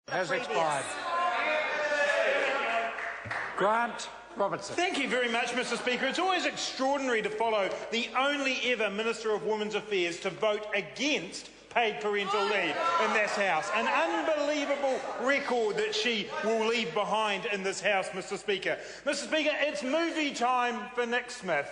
Has expired. Grant Robertson. Thank you very much, Mr Speaker. It's always extraordinary to follow the only ever Minister of Women's Affairs to vote against paid parental leave in this House. An unbelievable record that she will leave behind in this House, Mr Speaker. Mr Speaker, it's movie time for Nick Smith.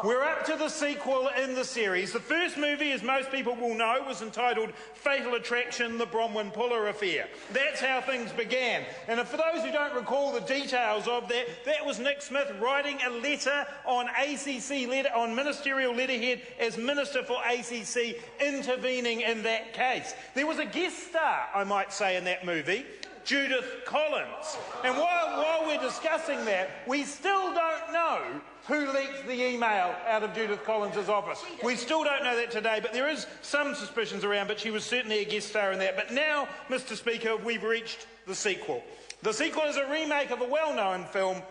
We're up to the sequel in the series. The first movie, as most people will know, was entitled Fatal Attraction, The Bronwyn Puller Affair. That's how things began. And for those who don't recall the details of that, that was Nick Smith writing a letter on on ministerial letterhead as Minister for ACC, intervening in that case. There was a guest star, I might say, in that movie, Judith Collins. And while we're discussing that, we still don't know who leaked the email out of Judith Collins' office. We still don't know that today, but there is some suspicions around, but she was certainly a guest star in that. But now, Mr Speaker, we've reached the sequel. The sequel is a remake of a well-known film,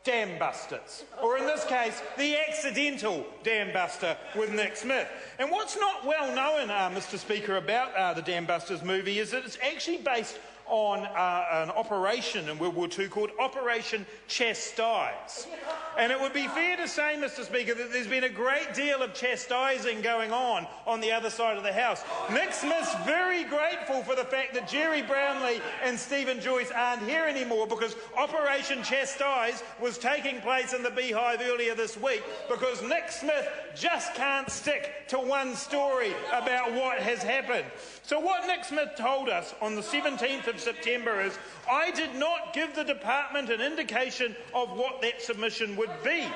Dam Busters, or in this case, The Accidental Dam Buster with Nick Smith. And what's not well known, Mr Speaker, about the Dam Busters movie is that it's actually based on an operation in World War II called Operation Chastise. And it would be fair to say, Mr Speaker, that there's been a great deal of chastising going on the other side of the House. Nick Smith's very grateful for the fact that Jerry Brownlee and Stephen Joyce aren't here anymore, because Operation Chastise was taking place in the Beehive earlier this week, because Nick Smith just can't stick to one story about what has happened. So what Nick Smith told us on the 17th of September is, I did not give the department an indication of what that submission would be.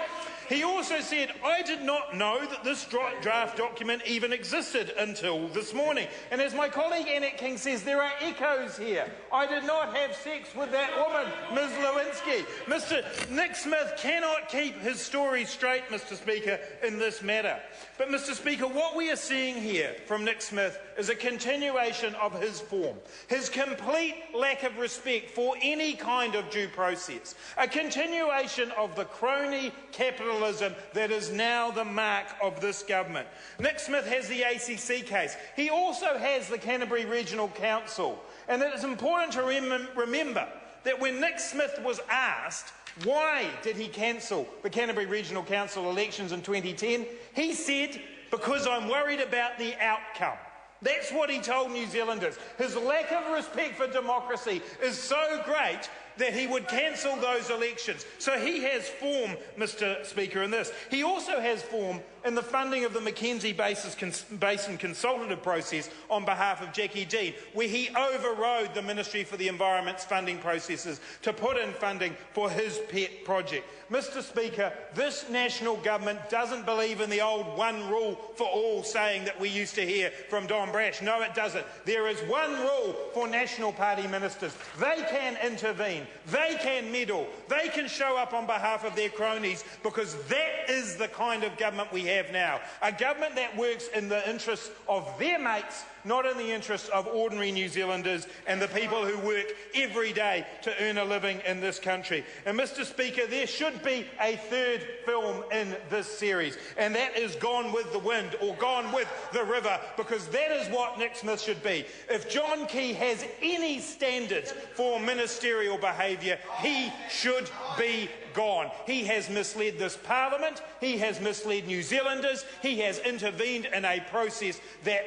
He also said, I did not know that this draft document even existed until this morning. And as my colleague Annette King says, there are echoes here. I did not have sex with that woman, Ms Lewinsky. Mr Nick Smith cannot keep his story straight, Mr Speaker, in this matter. But, Mr Speaker, what we are seeing here from Nick Smith is a continuation of his form, his complete lack of respect for any kind of due process, a continuation of the crony capitalism that is now the mark of this government. Nick Smith has the ACC case. He also has the Canterbury Regional Council. And it is important to remember that when Nick Smith was asked why did he cancel the Canterbury Regional Council elections in 2010, he said, because I'm worried about the outcome. That's what he told New Zealanders. His lack of respect for democracy is so great that he would cancel those elections. So he has form, Mr Speaker, in this. He also has form in the funding of the Mackenzie Basin consultative process on behalf of Jackie Dean, where he overrode the Ministry for the Environment's funding processes to put in funding for his pet project. Mr Speaker, this national government doesn't believe in the old one rule for all saying that we used to hear from Don Brash. No, it doesn't. There is one rule for National Party ministers. They can intervene. They can meddle. They can show up on behalf of their cronies, because that is the kind of government we have now. A government that works in the interests of their mates, not in the interests of ordinary New Zealanders and the people who work every day to earn a living in this country. And, Mr Speaker, there should be a third film in this series, and that is Gone with the Wind, or Gone with the River, because that is what Nick Smith should be. If John Key has any standards for ministerial behaviour, he should be gone. He has misled this Parliament, he has misled New Zealanders, he has intervened in a process that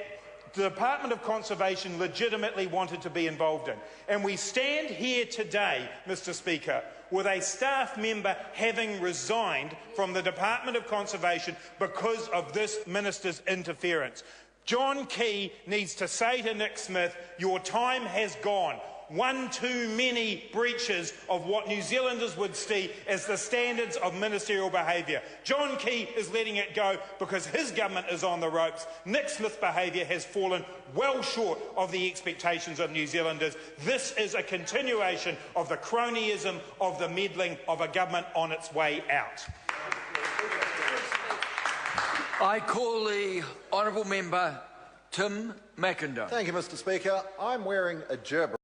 the Department of Conservation legitimately wanted to be involved in. And we stand here today, Mr Speaker, with a staff member having resigned from the Department of Conservation because of this minister's interference. John Key needs to say to Nick Smith, your time has gone. One too many breaches of what New Zealanders would see as the standards of ministerial behaviour. John Key is letting it go because his government is on the ropes. Nick Smith's behaviour has fallen well short of the expectations of New Zealanders. This is a continuation of the cronyism, of the meddling of a government on its way out. I call the honourable member Tim McIndoe. Thank you, Mr Speaker. I'm wearing a gerber.